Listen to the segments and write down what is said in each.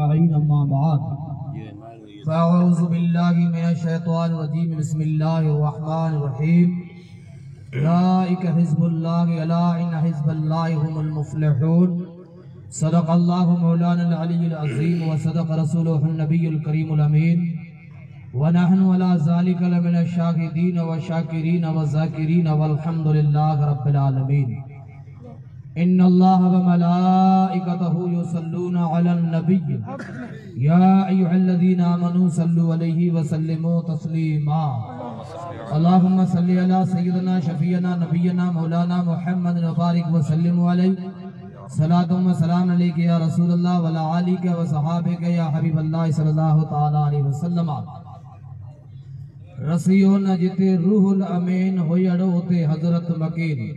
أما بعد فأعوذ بالله من الشيطان الرجيم بسم الله الرحمن الرحيم أولئك حزب الله ألا إن حزب الله هم المفلحون صدق الله مولانا العلي العظيم وصدق رسوله النبي الكريم الأمين ونحن على ذلك لمن الشاهدين والشاكرين والذاكرين والحمد لله رب العالمين إن الله وملائكته يصلون على النبي يا أيها الذين آمنوا صلوا عليه وسلموا تسليما اللهم صل على سيدنا شفيعنا نبينا مولانا محمد وبارك وسلم عليه صلاة وسلام عليك يا رسول الله وعلى آلك وصحابك يا حبيب الله صلى الله تعالى عليه وسلم رسیوں نہ جتے روح الامین ہویڑو تے حضرت مکین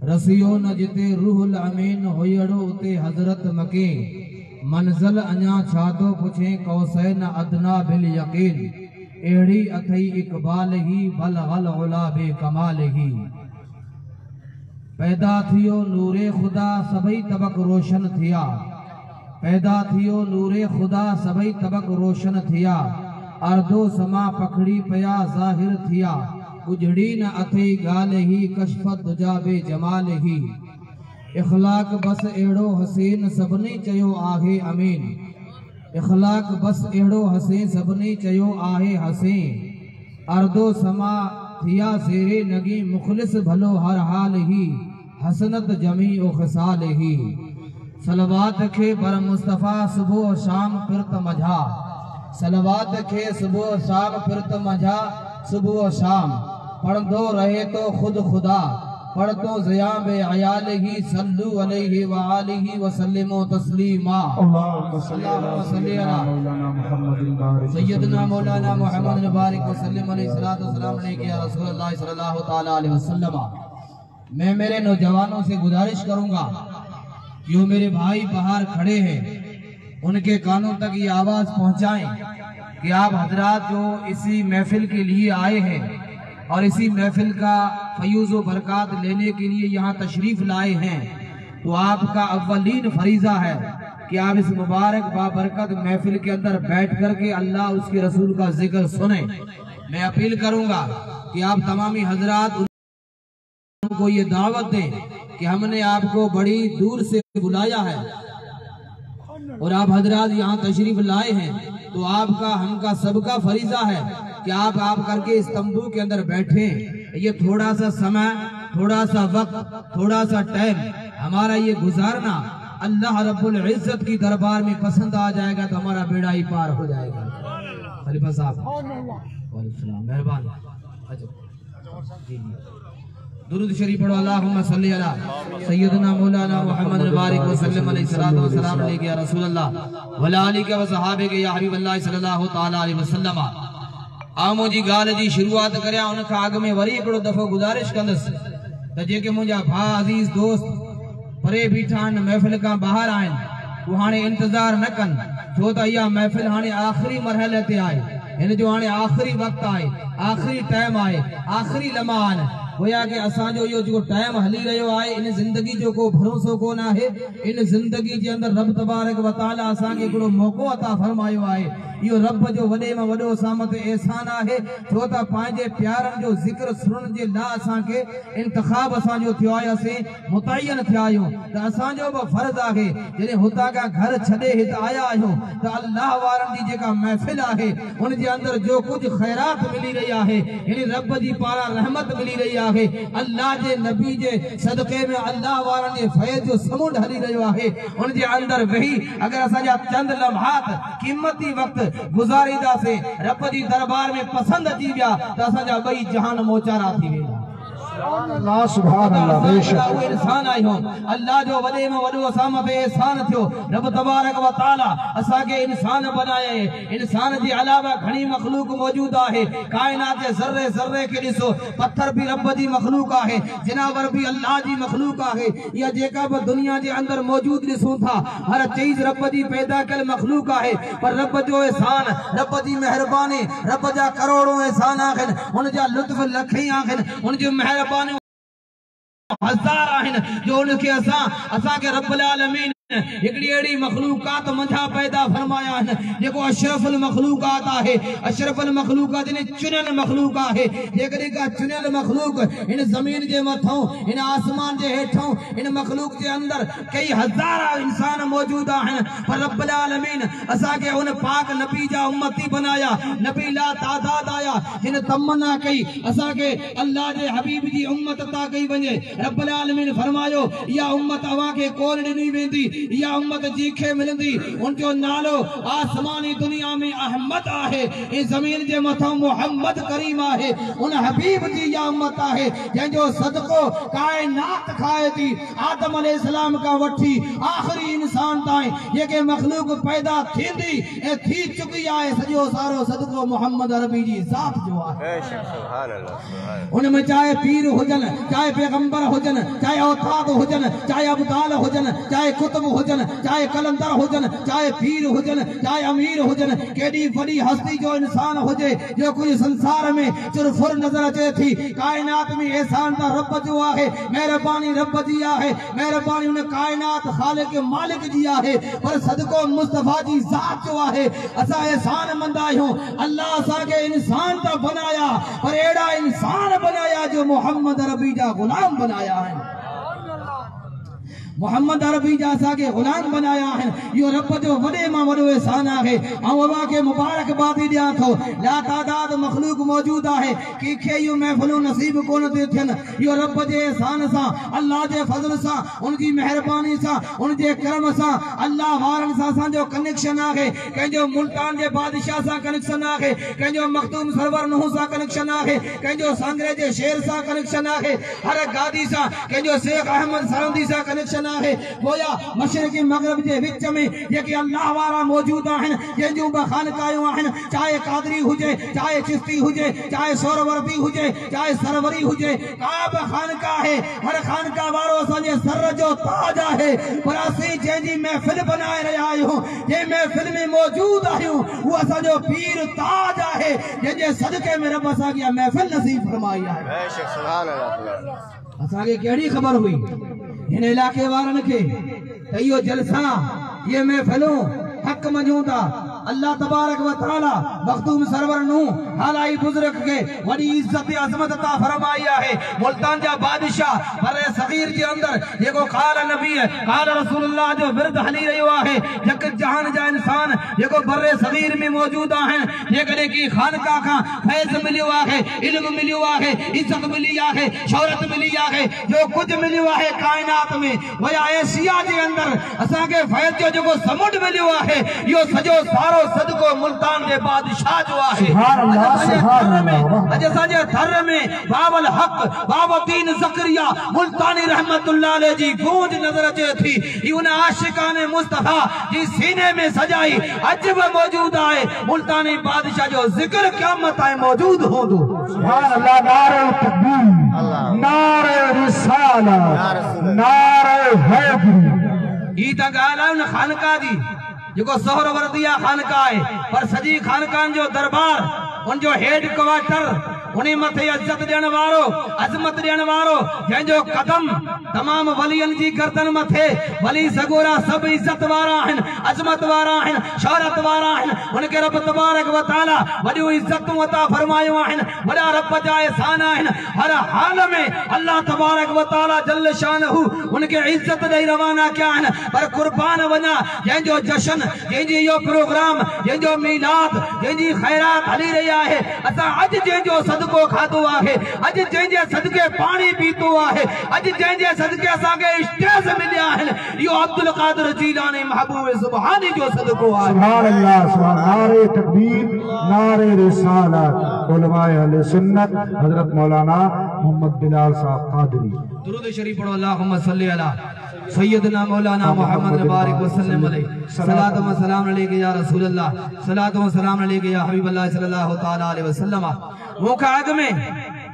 رسیوں نہ جتے روح الامین ہویڑو تے حضرت مکین منزل انیا چھاتو پچھیں قوسین ادنا بالیقین ایڑی اتھئی اقبال ہی بلغ العلا بے کمال ہی پیدا تھیو نور خدا سبھی طبق روشن تھیا پیدا تھیو نور خدا سبھی طبق روشن تھیا اردو سما پکھڑی پیا ظاہر تھیا اجڑی نہ اتھی گال ہی کشفت دجا بے جمال ہی اخلاق بس ایڑو حسین سبنی چیو آہے امین اخلاق بس ایڑو حسین سبنی چیو آہے حسین اردو سما تھیا زیرے نگی مخلص بھلو ہر حال ہی حسنت جمیع و خصال ہی صلوات کے بر مصطفیٰ صبح و شام پرت مجھا صلوات کے صبح و شام پرت مجھا صبح و شام پڑھ دو رہے تو خود خدا پڑھ تو زیاں بے عیال ہی صلو علیہ وآلہ وسلم و تسلیما اللہم صلی علی سیدنا مولانا محمد مبارک وسلم علیہ السلام علیہ یا رسول اللہ صلی اللہ تعالیٰ علیہ وسلم میں میرے نوجوانوں سے گزارش کروں گا جو میرے بھائی باہر کھڑے ہیں ان کے کانوں تک یہ آواز پہنچائیں کہ آپ حضرات جو اسی محفل کے لیے آئے ہیں اور اسی محفل کا فیوز و برکات لینے کے لیے یہاں تشریف لائے ہیں تو آپ کا اولین فریضہ ہے کہ آپ اس مبارک بابرکت محفل کے اندر بیٹھ کر کے اللہ اس کے رسول کا ذکر سنیں میں اپیل کروں گا کہ آپ تمامی حضرات ان کو یہ دعوت دیں کہ ہم نے آپ کو بڑی دور سے بلایا ہے اور آپ حضرات یہاں تشریف لائے ہیں تو آپ کا ہم کا سب کا فریضہ ہے کہ آپ کر کے اس تمبو کے اندر بیٹھیں یہ تھوڑا سا سمے تھوڑا سا وقت تھوڑا سا ٹائم ہمارا یہ گزارنا اللہ رب العزت کی دربار میں پسند آ جائے گا تو ہمارا بیڑا ہی پار ہو جائے گا خلیفہ صاحب وعلیکم السلام مہربان درود شریف پڑھو اللہم صلی علی سیدنا مولانا محمد مبارک وسلم علیہ السلام علیہ یا رسول اللہ وعلیٰ آلہ و صحابہ یا حبیب اللہ صلی اللہ تعالیٰ علیہ وسلم آمو جی گال جی شروعات کریا ان کا آگ میں وری اکڑو دفعہ گزارش کندس تجھے کہ مجھا بھا عزیز دوست پرے بیٹھان محفل کا باہر آئیں وہ ہانے انتظار نہ کن جو تا یہ محفل ہانے آخری مرحلے تے آئے یعنی جو ہانے آخری وقت آئے آخری ٹائم آئے آخری لمحہ آئے گویا کہ اسان جو جو ٹائم ہلی رہیو آئے ان زندگی جو کو بھروسو کو نہ ہے ان زندگی کے اندر رب تبارک و تعالی اسان کے کڑو موقع عطا فرمایو آئے یہ رب جو وڈے میں وڈو سامت احسان ہے جو تا پانجے پیارن جو ذکر سنن جے لا اسان کے انتخاب اسان جو تھیو آیا سے متعین تھیایو تا اسان جو فرض آگے جنہیں ہوتا کا گھر چھڑے ہت آیا آئیو تا اللہ وارن دی جے کا محفل آگے ان جے اندر جو کچھ خیرات ملی رہی آگے یعنی رب جی پارا رحمت ملی رہی آگے اللہ جے نبی جے صدقے میں اللہ وارن جے فیض جو سمونڈ ہلی رہی آگے ان جے اندر وہی اگر اسان جا چند لمحات قیمتی وقت گزاری دا سے رب جی دربار میں پسند اچھی بیا تا سجا بئی جہان موچارا تھی ویلا اللہ سبحان اللہ بے شک وہ انسان آئی ہوں اللہ جو وڈے میں وڈو سامت احسان تھو رب تبارک و تعالی اسا کے انسان بنائے انسان جی علاوہ گھنی مخلوق موجود ہے کائنات ذرے ذرے کے ڈسو پتھر بھی رب جی مخلوق ہے جناور بھی اللہ جی مخلوق ہے یا جیکا بھی دنیا جی اندر موجود ڈسوں تھا ہر چیز رب جی پیدا کل مخلوق ہے پر رب جو احسان رب جی مہربانی رب جا کروڑوں احسان آخر ان جا لطف لکھیں آخر ان جو مہربانی ہزار آہن جو ان کے اساں کے رب العالمین ایکڑی ایڑی مخلوقات منجھا پیدا فرمایا ہے جیکو اشرف المخلوقات آہے اشرف المخلوقات انہیں چنل مخلوق آہے ایکڑی کا چنل مخلوق ان زمین جے متھوں ان آسمان جے ہیٹھوں ان مخلوق جے اندر کئی ہزارہ انسان موجود ہیں پر رب العالمین اسا کے ان پاک نبی جا امتی بنایا نبی لا تعداد آیا جن تمنا کئی اسا کے اللہ جے حبیب جی امت تا کئی بنجے رب العالمین فرمایو یا امت اواں کے کون ڈنی ویندی یا امت جیکھے ملندی ان جو نالو آسمانی دنیا میں احمد آہے اس زمین جے متھوں محمد کریم آہے ان حبیب جی یا امت آہے جن جو صدقو کائنات کھائے تھی آدم علیہ السلام کا وٹھی آخری انسان تائیں یہ کہ مخلوق پیدا تھی تھی چکی آئے سجو سارو صدقو محمد عربی جی ذات جو آہے ان میں چاہے پیر ہوجن چاہے پیغمبر ہوجن چاہے اوتاد ہوجن چاہے ابدال ہوجن چاہے کتب ہوجن چاہے کلندر ہوجن چاہے پیر ہوجن چاہے امیر ہوجن کیڑی بڑی ہستی جو انسان ہوجے جو کوئی سنسار میں چرفر نظر اچے تھی کائنات میں احسان دا رب جو آہے مہربانی رب جی آہے مہربانی انہیں کائنات خالق مالک جی آہے پر صدقو مصطفیٰ جی ذات جو آہے اسا احسان مند آئیوں اللہ اسا کے انسان تا بنایا پر ایڑا انسان بنایا جو محمد عربی جا غلام بنایا ہے محمد عربی جاسا کے غلام بنایا ہے یہ رب جو وڈے ماں وڈو احسان آگے آوہ کے مبارک بادی دیا تھو لا تعداد مخلوق موجود آئے کہ کھے یوں محفلوں نصیب کون دیتھن یہ رب جے احسان سا اللہ جے فضل سا ان کی مہربانی سا ان جے کرم سا اللہ وارن سا سا جو کنیکشن آگے کہ جو ملتان جے بادشاہ سا کنیکشن آگے کہ جو مختوم سرور نحو سا کنیکشن آگے کہ جو سانگرے جے شیر سا کنیکشن آگے ہر گادی سا کہ جو شیخ احمد سرندی سا کنیکشن ہے گویا مشرقی مغرب جے وچ میں یہ کہ اللہ وارا موجود ہیں یہ جو بخانقاہوں ہیں چاہے قادری ہوجے چاہے چشتی ہوجے چاہے سوروردی ہوجے چاہے سروری ہوجے کعب خانقاہ ہے ہر خانقاہ وارو سنجے سر جو تاج ہے پر اسی جی محفل بنائے رہا ہوں یہ محفل میں موجود ہوں وہ سنجو پیر تاج ہے یہ صدقے میں رب اسا کیا محفل نصیب فرمائی ہے بے شک سبحان اللہ اسا کے کیڑی خبر ہوئی ان علاقے وارن کے تیو جلسہ یہ محفلوں حق منجوندہ اللہ تبارک و تعالی مخدوم سرور نو حالائی بزرگ کے وڈی عزت عظمت عطا فرمایا ہے ملتان جا بادشاہ بر صغیر کے اندر یہ کو قال نبی ہے قال رسول اللہ جو ورد حلی رہا ہے یک جہان جا انسان یہ کو بر صغیر میں موجود ہیں یہ کہنے کی خانقاہ کا فیض ملیوا ہے علم ملیوا ہے عزت ملیا ہے شہرت ملیا ہے جو کچھ ملیوا ہے کائنات میں ویا ایشیا کے اندر اسا کے فیض جو کو سمجھ ملیوا ہے یہ سجو سارا صدقو ملتان کے بادشاہ جو آئے اجسانجے تھر میں باب الحق باب الدین زکریہ ملتانی رحمت اللہ علیہ جی گونج نظر اچے تھی یہ انہیں عاشقان مصطفیٰ جی سینے میں سجائی عجب موجود آئے ملتانی بادشاہ جو ذکر قیامت آئے موجود ہوں دو سبحان اللہ نعرہ تکبیر نعرہ رسالہ نعرہ حیدری یہ تک آلہ ان خانقاہ دی جو کو سہر وردیہ خانقاہ ہے پر سجی خانقاہ جو دربار ان جو ہیڈ کوارٹر انہیں متھے عزت دین وارو عظمت دین وارو جن جو قدم تمام ولیان جی گردن متھے ولی سگورا سب عزت وارا ہیں عظمت وارا ہیں شہرت وارا ہیں ان کے رب تبارک و تعالی وڈیو عزت عطا فرمایو ہیں بڑا رب جا احسان ہیں ہر حال میں اللہ تبارک و تعالی جل شانہ ان کے عزت دے روانہ کیا ہیں پر قربان ونا جن جو جشن جن جی یہ پروگرام جن جو میلاد جن جی خیرات علی رہا ہے اسا اج جن جو صدقو کھاتو آہے اج جن جے صدقے پانی پیتو آہے اج جن جے صدقے اسا کے اشتیز ملیا ہے یہ عبدالقادر جیلانی محبوب سبحانی جو صدقو آہے سبحان اللہ سبحان نعرہ تکبیر نعرہ رسالت علماء اہل سنت حضرت مولانا محمد بلال صاحب قادری درود شریف پڑھو اللہم صلی اللہ سیدنا مولانا محمد مبارک وسلم علیہ صلاۃ و سلام علیہ یا رسول اللہ صلاۃ و سلام علیہ یا حبیب اللہ صلی اللہ تعالی علیہ وسلم موقع آگ میں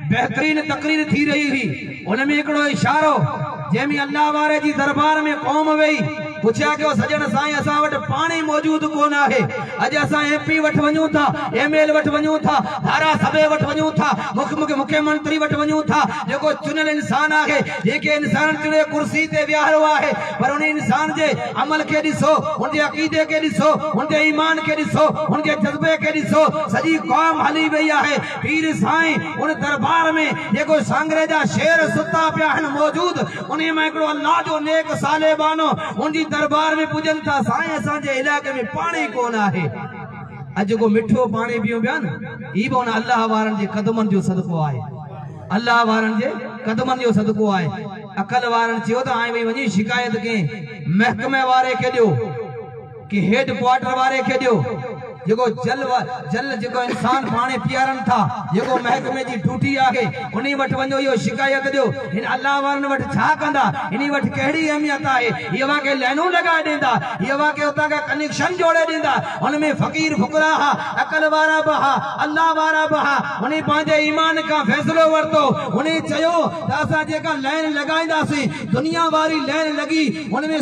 بہترین تقریر تھی رہی تھی ان میں اکڑو اشارو جیمی اللہ وارے جی دربار میں قوم وئی पुछया कि सजन साईं असां वटि पाणी मौजूद कोन आहे। अॼु असां MP वटि वञूं था, ML वटि वञूं था, धारा सभे वटि वञूं था, मुख्यमंत्री वटि वञूं था, जेको चुनियल इंसान आहे, जेके इंसान चुने कुर्सी ते विहारो आहे, पर उन इंसान जे अमल खे ॾिसो, उनजे अक़ीदे खे ॾिसो, उनजे ईमान खे ॾिसो, उनजे जज़्बे खे ॾिसो। सॼी क़ौम हली वई आहे पीर साईं उन दरबार में जेको सांगरे जा शेर सुता पिया आहिनि मौजूद, उन में हिकिड़ो अल्लाह जो नेक साले बानो उनजी दरबार में पुॼनि था। साईं असांजे इलाइक़े में पाणी कोन आहे। अॼु जेको मिठो पाणी पियूं पिया न, ई बि उन अल्लाह वारनि जे क़दमनि जो सदको आहे, अल्लाह वारनि जे क़दमनि जो सदको आहे। अकल वारनि चयो त हाणे वञी शिकायत कई महकमे वारे खे ॾियो कि हेड क्वार्टर वारे खे ॾियो, जेको जल जेको इंसान पाणी पीआरनि था, जेको महकमे जी ड्यूटी आहे, उन वटि वञो इहो शिकायत ॾियो। हिन अल्लाह वारनि वटि छा कंदा, इन वटि कहिड़ी अहमियत आहे? इहे वाके लाइनूं लॻाए ॾींदा, इहे वाके उतां खां कनेक्शन जोड़े ॾींदा। उन में फ़क़ीर फुकरा हा, अकल वारा बि हा, अल्लाह वारा बि हा। उन पंहिंजे ईमान खां फ़ैसिलो वरितो। उन चयो त असां जेका लाइन लॻाईंदासीं, दुनिया वारी लाइन लॻी, उन में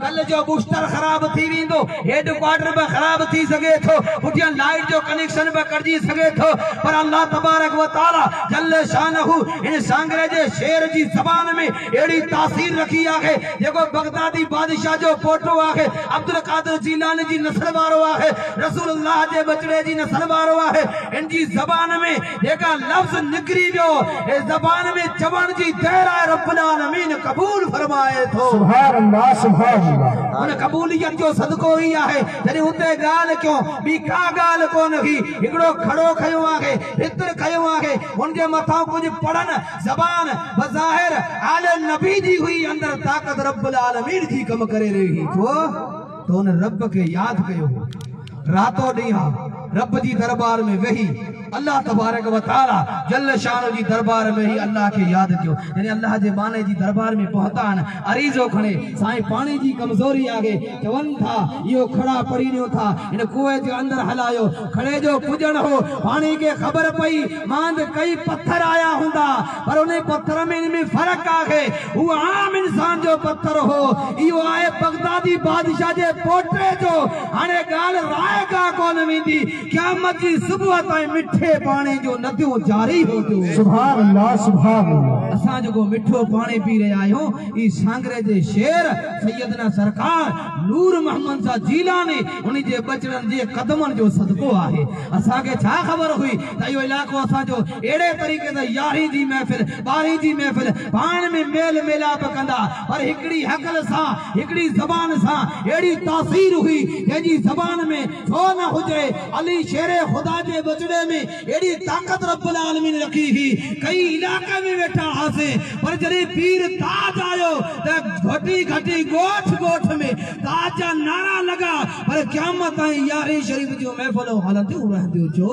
कल्ह जो बूस्टर ख़राब थी वेंदो, हेड क्वार्टर बि ख़राब थी सघे थो, पुठियां लाइट जो कनेक्शन भी कटजी सके थो, पर अल्लाह तबारक व तआला जल्ल शानहू इन सांगरे जे शेर जी ज़बान में एड़ी तासीर रखी आहे, जेको बगदादी बादशाह जो पोटो आहे, अब्दुल कादिर जीलानी जी नस्ल वारो आहे, रसूलुल्लाह जे बचड़े जी नस्ल वारो आहे। इन जी ज़बान में जेका लफ्ज़ निकरी वियो, ए ज़बान में चवण जी देर आहे, रब्बुल आलमीन कबूल फरमाए थो। सुभान अल्लाह, सुभान अल्लाह। उन कबूलियत जो सदको ही आहे। जॾहिं हुते ॻाल्हि क्यों ॿी का ॻाल्हि कोन हुई, हिकिड़ो खड़ो खयो आहे, हितर खयो आहे, उनजे मथां कुझु पढ़नि, ज़बान बज़ाहिर आले नबी जी हुई, अंदर ताक़त रब्बुल आलमीन जी कम करे रही छो तो उन रब खे यादि कयो। रातो ॾींहुं रब जी दरबार में वेही अल्लाह तबारक व तआला जल्ल शान जी दरबार में ही अल्लाह के याद कयो। यानी अल्लाह जे बाने जी दरबार में पहुता न, अरीजो खणे साईं पानी जी कमजोरी आगे चवन था, यो खड़ा पड़ी नो था, इन कुएं के अंदर हलायो, खड़े जो पुजन हो, पानी के खबर पई मांद कई पत्थर आया हुंदा, पर उन्हें पत्थर में इनमें फर्क आगे, वो आम इंसान जो पत्थर हो, यो आए बगदादी बादशाह जे पोटे जो, हाने गाल राय का कौन वेंदी, क़यामत जी सुबह ताईं मिठे पानी जो नदियों जारी हो तो। सुभान अल्लाह, सुभान अल्लाह। असां जो मिठो पानी पी रहे आयो, ई सांगरे जे शेर सैयदना सरकार नूर मोहम्मद सा जीलानी उन्हीं जे बचड़न जे कदमन जो सदको आहे। असां के छा खबर हुई त यो इलाको असां जो एड़े तरीके से 11 जी महफिल 12 जी महफिल पाण में मेल मिलाप कंदा, पर हिकड़ी हकल सा, हिकड़ी जबान सा एड़ी तासीर हुई, जंहिंजी जबान में छो न हुजे, अली शेरे खुदा जे बचड़े में एड़ी ताकत रब्बुल आलमीन रखी ही। कई इलाके में बैठा हासे, पर जरे पीर ताज आयो त घटी घटी गोठ गोठ में ताज जा नारा लगा, पर क़यामत ताईं 11 शरीफ जो महफिल हलंदियूं रहंदियूं। छो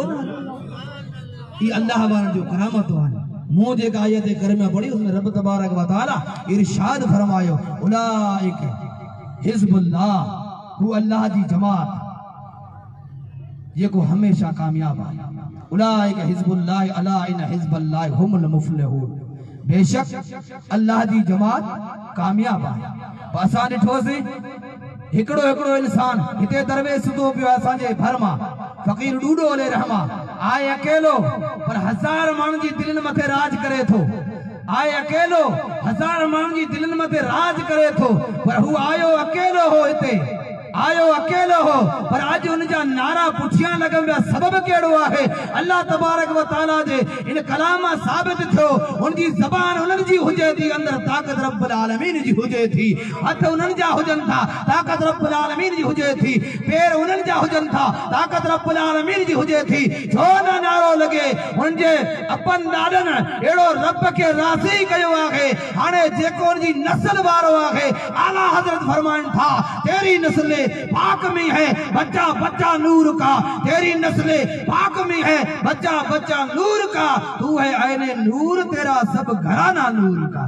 ये अल्लाह वारनि जो करामत आहे। मुंह जे आयत करीमा पढ़ी, उसमें रब तबारक व तआला इरशाद फरमायो, उलाइक हिज़्बुल्लाह, हू अल्लाह जी जमात जेको हमेशा कामयाब आहे। उलाइक हिज़्बुल्लाह अला इन हिज़्बल्लाह हुमुल मुफ़्लिहून, बेशक अल्लाह जी जमात कामयाब आहे। असां ॾिठोसीं हिकिड़ो हिकिड़ो इंसान हिते दरवेश सुधो पियो असांजे भर मां, फ़कीर डूडो अले रहमा आए अकेलो, पर 1000 माण्हुनि जी दिलनि मथे राज करे थो। आए अकेलो 1000 माण्हुनि जी दिलनि मथे राज करे थो, पर हू आयो अकेलो हो, हिते आयो अकेलो हो, पर आज उनजा नारा पुठियां लगन विया। सबब केड़ो आहे? अल्लाह तबारक व तआला जे इन कलाम साबित थियो, उनजी ज़बान उन्हनि जी हुजे थी, अंदर ताकत रब्बुल आलमीन जी हुजे थी, हथ उन्हनि जा हुजनि था, ताकत रब्बुल आलमीन जी हुजे थी, पैर उन्हनि जा हुजनि था, ताकत रब्बुल आलमीन जी हुजे थी। छो न नारो लगे उनजे अपन ॾाॾनि एड़ो रब खे राज़ी कयो आहे। हाणे जेको उनजी नस्ल वारो आहे, आला हज़रत फरमाइनि था, तेरी नस्ल पाक में है बच्चा बच्चा नूर का, तेरी नस्ल पाक में है बच्चा बच्चा नूर का, तू है आईने नूर, तेरा सब घराना नूर का।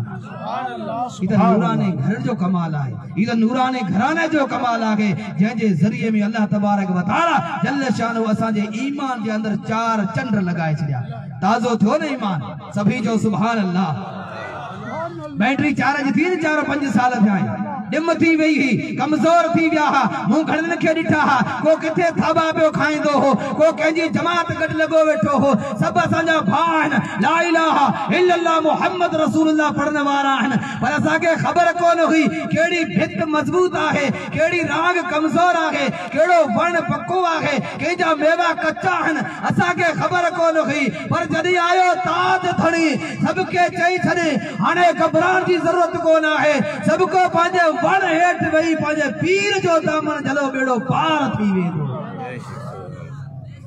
इधर नूराने घर जो कमाल है, इधर नूराने घराने जो कमाल है, जंहिंजे ज़रिए में अल्लाह तबारक व तआला जल्ल शानो असांजे ईमान जे अंदर 4 चंड लगाए छॾिया। ताज़ो थियो न ईमान, सभी जो सुभान अल्लाह। बैटरी चार्ज थी न 4-5 साल थिया आहिनि, डिम थी वई ही कमज़ोर थी विया हा मूं घणनि खे ॾिठा हा को किथे थाबा पियो खाईंदो हो को कंहिंजी जमात गॾु लॻो वेठो हो सभु असांजा भाउ आहिनि ला इलाहा इल्लल्लाह मुहम्मद रसूलुल्लाह पढ़ण वारा आहिनि पर असांखे ख़बर कोन हुई कहिड़ी भित मज़बूत आहे कहिड़ी राग कमज़ोर आहे कहिड़ो वण पको आहे कंहिंजा मेवा कचा आहिनि असांखे ख़बर कोन हुई पर जॾहिं आयो ताज खणी सबके चई छॾे हाणे घबराइण जी ज़रूरत कोन आहे सभु को पंहिंजे वण हेठि वेही पंहिंजे पीर जो दामन जलो बेड़ो पार थी वेंदो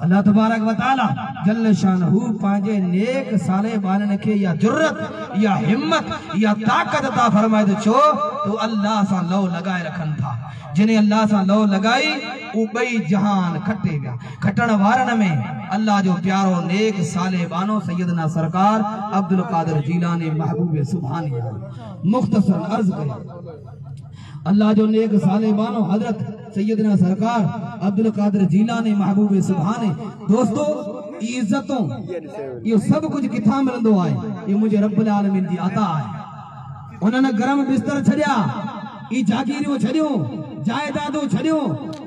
अल्लाह तबारक व तआला जल्ल शानहू पंहिंजे नेक साले बानन खे या जुर्रत या हिम्मत या ताकत अता फरमाए तो छो तो अल्लाह सां लौ लगाए रखन था जिन्हें अल्लाह सां लौ लगाई उ बई जहान खटे गया खटण वारन में अल्लाह जो प्यारो नेक साले बानो सैयदना सरकार अब्दुल कादिर जीलानी महबूब सुभानी मुख्तसर अर्ज करे अल्लाह जो नेक साले बानो हजरत सैयदना सरकार अब्दुल कादिर जीलानी महबूब सुभानी दोस्तों इज्जतों ये सब कुछ किथा मिलंदो आहे ये मुझे रब्बुल आलमीन जी अता आहे उन्होंने गरम बिस्तर छड़िया ई जागीरियों छड़ियो जायदादों छड़ियो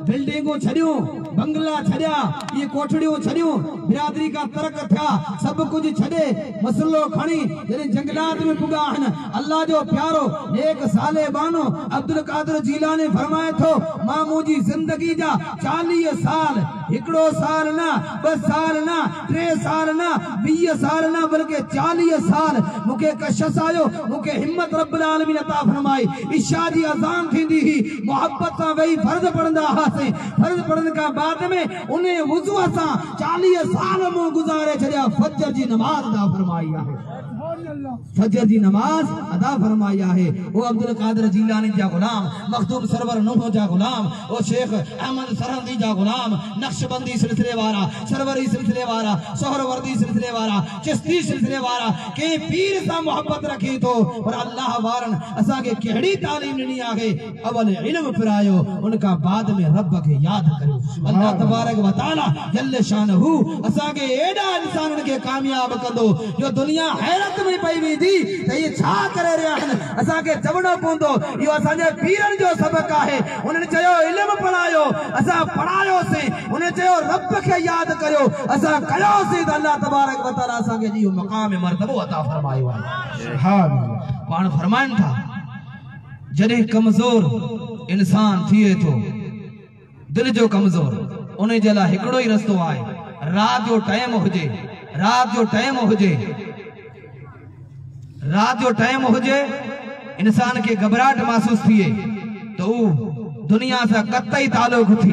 बिल्डिंगों छड़ियो बंगला छड़िया ये कोठड़ियों छड़ियो बिरादरी का तर्क था सब कुछ छड़े मसलो खणी जने जंगलात में पुगा है अल्लाह जो प्यारो नेक साले बानो अब्दुल कादिर जीलानी फरमाए थो मां मुजी जिंदगी जा 40 साल हिकड़ो साल ना 2 साल ना 3 साल ना 20 साल ना बल्कि 40 साल मुके कशस आयो मुके हिम्मत रब्बुल आलमीन अता फरमाई इशा जी अजान थींदी ही मोहब्बत सां वही फर्ज पढ़ंदा हासे फर्ज पढ़न का बाद में उन्हें वुजू सां 40 साल मो गुजारे छड़िया फजर जी नमाज अदा फरमाई है फजर जी नमाज अदा फरमाया है वो अब्दुल कादिर जीलानी जा गुलाम मखदूम सरवर नूह जा गुलाम वो शेख अहमद सरहंदी जा गुलाम नक्शबंदी सिलसिले वाला सरवरी सिलसिले वाला सोहरवर्दी सिलसिले वाला चिश्ती सिलसिले वाला के पीर सा मोहब्बत रखी तो और अल्लाह वारन असा के केड़ी तालीम नी आगे अवल इल्म फिरायो उनका बाद में रब के याद करो अल्लाह तबारक व तआला जल्ल शानहू असा के एडा इंसान के कामयाब कंदो जो दुनिया हैरत में पई वी थी ये छा करे रे आन असा के चवणो पवंदो यो असा जे पीरन जो सबक आहे उन्हनि चयो इल्म पढ़ायो असा पढ़ायो से उन्हनि चयो रब के याद करियो असा कयो से अल्लाह तबारक व तआला असा के जी मकाम मर्तबो अता फरमायो सुभान अल्लाह पाण फरमान था जड़े कमजोर इंसान थिए तो दिल जो कमजोर उन्हें जला हिकड़ो ही रस्तो आए रात जो टाइम हुजे इंसान के घबराहट महसूस थिए तो दुनिया से कतई ताल्लुक थी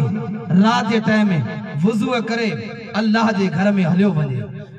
रात के टाइम में वुजू करे अल्लाह जे घर में हलियो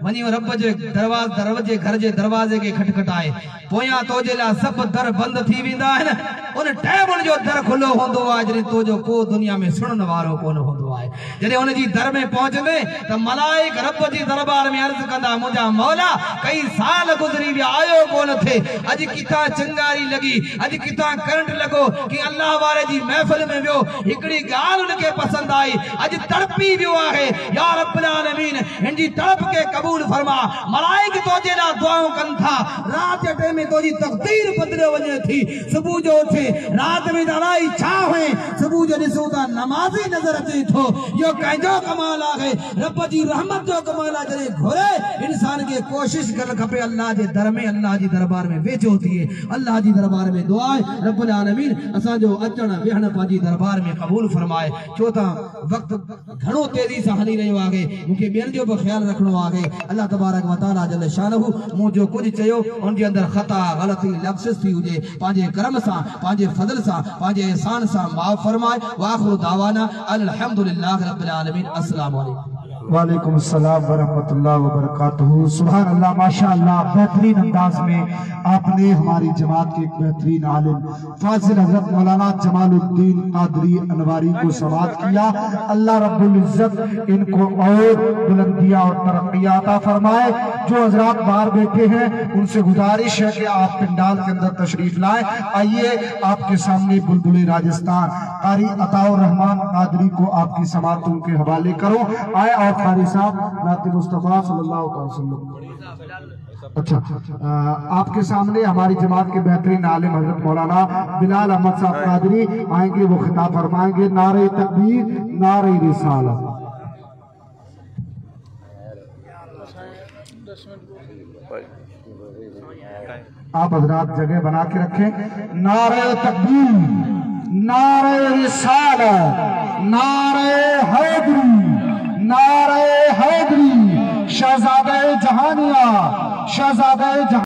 वनी रब जे दरवाजे घर जे दरवाजे के खटखटाए पोया तो जे ला सब दर बंद थी विंदा है उन टाइम उन जो दर खुलो होंदो आ जने तो जो को दुनिया में सुनन वारो कोन होंदो आ जने उन जी दर में पहुंचवे त मलाइक रब जी दरबार में अर्ज कंदा मुजा मौला कई साल गुजरी वे आयो कोन थे आज किथा चंगारी लगी आज किथा करंट लगो कि अल्लाह वारे जी महफिल में वियो एकड़ी गाल उनके पसंद आई आज तड़पी वियो आहे या रब्बुल आलमीन इन जी तड़प के कबूल फरमा मलाइक तो जेला दुआओं कन था रात के टाइम में तो जी तकदीर बदले वने थी सुबह जो उठे रात में दवाई छा हुए सुबह जो दिसोदा नमाजी नजर अचे थो यो कंजो कमाल आहे रब जी रहमत जो कमाल आहे जने घोरे इंसान के कोशिश कर खपे अल्लाह जे दर में अल्लाह जी दरबार में वेचो थिए अल्लाह जी दरबार में दुआ है रब्बुल आलमीन असा जो अचण वेहण पाजी दरबार में कबूल फरमाए चोथा वक्त घणो तेजी से हली रहियो आगे मुके बेन जो भी ख्याल रखनो आगे अल्लाह तबारक व तआला जल शानहू मु जो कुछ चयो उन जे अंदर खता गलती लफ्ज़ थी हुजे पांजे करम सा पांजे फजल सा पांजे एहसान सा माफ फरमाए वाखिर दावाना अल्हम्दुलिल्लाह रब्बिल आलमीन अस्सलाम वालेकुम वालेकुम अस्सलाम व रहमतुल्लाहि व बरकातहू सुभान अल्लाह माशाअल्लाह बेहतरीन अंदाज में आपने हमारी जमात के एक बेहतरीन आलिम फाजिल हजरत मौलाना जमालुद्दीन कादरी अनवारी को समाअत किया अल्लाह रब्बुल इज्जत इनको और बुलंदियां और तरक्कियां अता फरमाए جو حضرات باہر بیٹھے ہیں ان سے گزارش ہے کہ آپ پنڈال کے اندر تشریف لائیں. آئیے آپ کے سامنے بلبل راجستان قاری عطاء الرحمان قادری کو آپ کی سماعتوں کے حوالے کرو. آئے اور قاری صاحب نعت مصطفیٰ صلی اللہ علیہ وسلم. اچھا آپ کے سامنے ہماری جماعت کے بہترین عالم حضرت مولانا بلال احمد صاحب قادری آئیں گے، وہ خطاب فرمائیں گے. نعرہ تکبیر، نعرہ رسالت. آپ حضرات جگہ بنا کے رکھیں. نعرہ تکبیر، نعرہ رسالت، نعرہ حیدری، نعرہ حیدری. شہزادہ جہانیہ، شہزادہ جہانیہ.